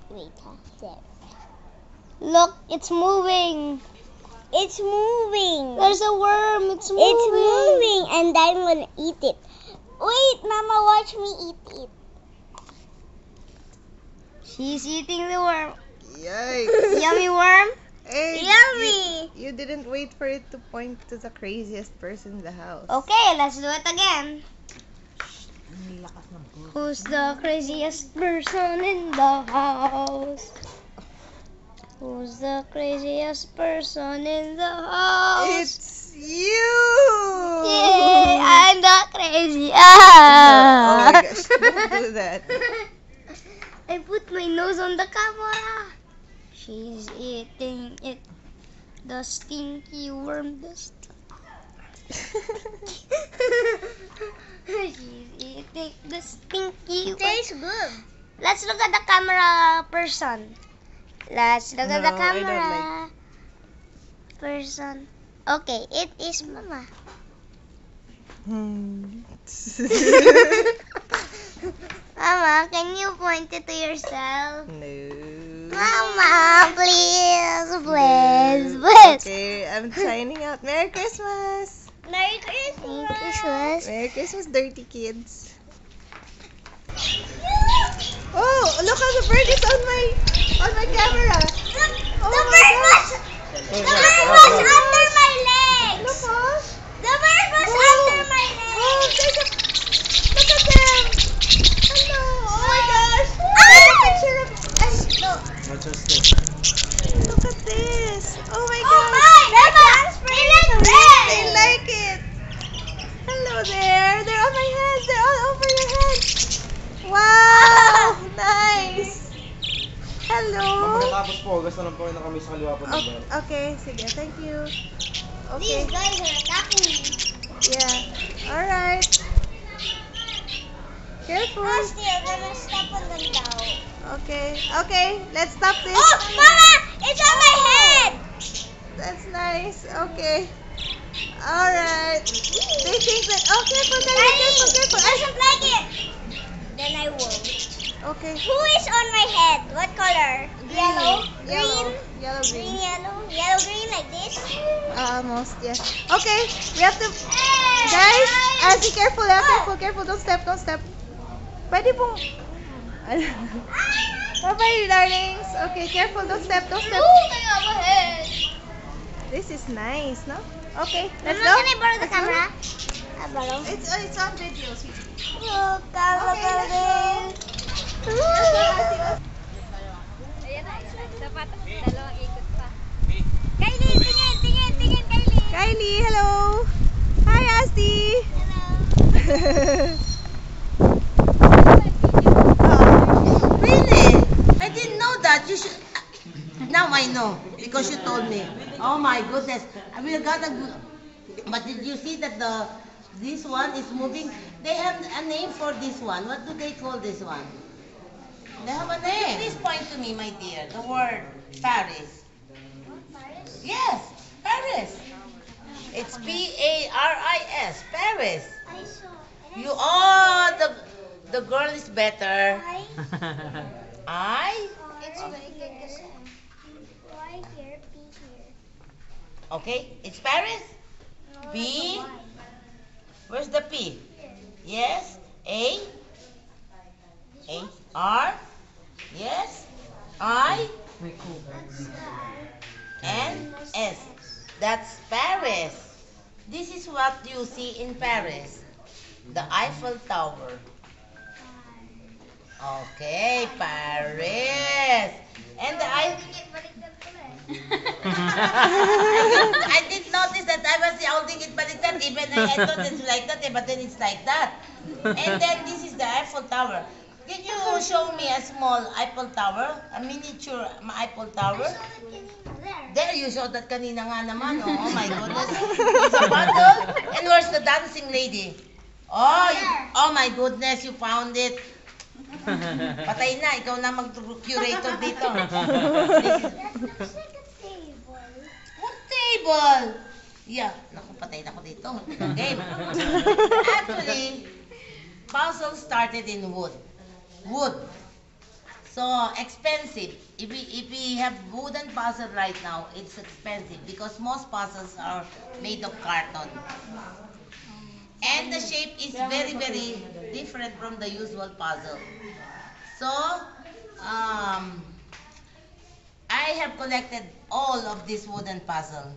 Wait, there. Look, it's moving. It's moving. There's a worm. It's moving. It's moving, and I'm gonna eat it. Wait, Mama, watch me eat it. She's eating the worm. Yikes. Yummy worm. Hey, Yummy. You didn't wait for it to point to the craziest person in the house. Okay, let's do it again. Who's the craziest person in the house? Who's the craziest person in the house? It's you! Yay, I'm the crazy. Oh my Ah. gosh, don't do that. I put my nose on the camera. She's eating it. The stinky worm. The She's eating the stinky worm. Tastes good. Let's look at the camera person. Let's look at the No, I don't camera person. Okay, it is Mama. Mama, can you point it to yourself? No. Mama, please, please, please. Okay, I'm signing out. Merry Christmas! Merry Merry Christmas. Christmas. Merry Christmas, dirty kids. Oh, look how the bird is on my camera. Oh The my bird gosh. was under my legs. Look, oh. The bird was Oh. under my Oh, legs. look at them. Hello. Oh my gosh. Ah! Take a picture of Look. Look at this. Oh my Oh gosh. my! They like red. They like it. Hello there. They're on my hands. They're all over your head. Wow. Nice. Hello. Pagkatapos po, gusto lang po na kami sa kaliwa po ng bar. Okay. Sige. Thank you. These Okay. guys are attacking me. Yeah. All right. Careful. Rusty, I'm gonna step on them now. Okay. Okay. Let's stop this. Oh, Mama! It's on my head! That's nice. Okay. All right. They think that. Oh, careful, careful, careful. Doesn't like it. Then I won't. Okay. Who is on my head? What color? Yellow? Yellow. Green? Yellow, Green, green. yellow? Yellow, green like this? Almost, yes. Okay, we have to, guys, be careful, careful, careful. Don't step, don't step. Pwede pong, bye-bye, darlings. Okay, careful, don't step, don't step. I got my head. This is nice, no? Okay, let's Mama, go. can I borrow the Let's go. camera? I borrow. It's on video, sweetie. Look, look Okay, at let's this. Ayan na, dapat dalawang ikot pa. Kylie, tingin, tingin, tingin, Kylie. Kylie, hello. Hi, Asti. Really? I didn't know that. You should. Now I know because you told me. Oh my goodness! We gotta. But did you see that this one is moving? They have a name for this one. What do they call this one? They have a name. Please point to me, my dear. The word Paris. Yes, Paris. It's Paris. Paris. I saw. You. Oh, the girl is better. I. It's very good because Y here, P here. Okay, it's Paris. No, P. that's a Y. Where's the P? Here. Yes. A. This A. one? R. Yes. I. That's N. S. That's Paris. This is what you see in Paris. The Eiffel Tower. Okay, Paris. And the I did notice that I was holding it baliktad. Even I thought it's like that, but then it's like that. And then this is the Eiffel Tower. Can you show me a small Eiffel Tower? A miniature Eiffel Tower? There, you saw that kanina nga naman. Oh my goodness. It's a bottle. And where's the dancing lady? Oh, oh my goodness, you found it. Patay na, ikaw na mag-curator dito. That looks like a table. What table? Yeah, naku, patay na ako dito. Game. Actually, puzzle started in wood. Wood. So expensive. If we have wooden puzzle right now, it's expensive because most puzzles are made of carton. And the shape is very, very different from the usual puzzle. So, I have collected all of this wooden puzzle.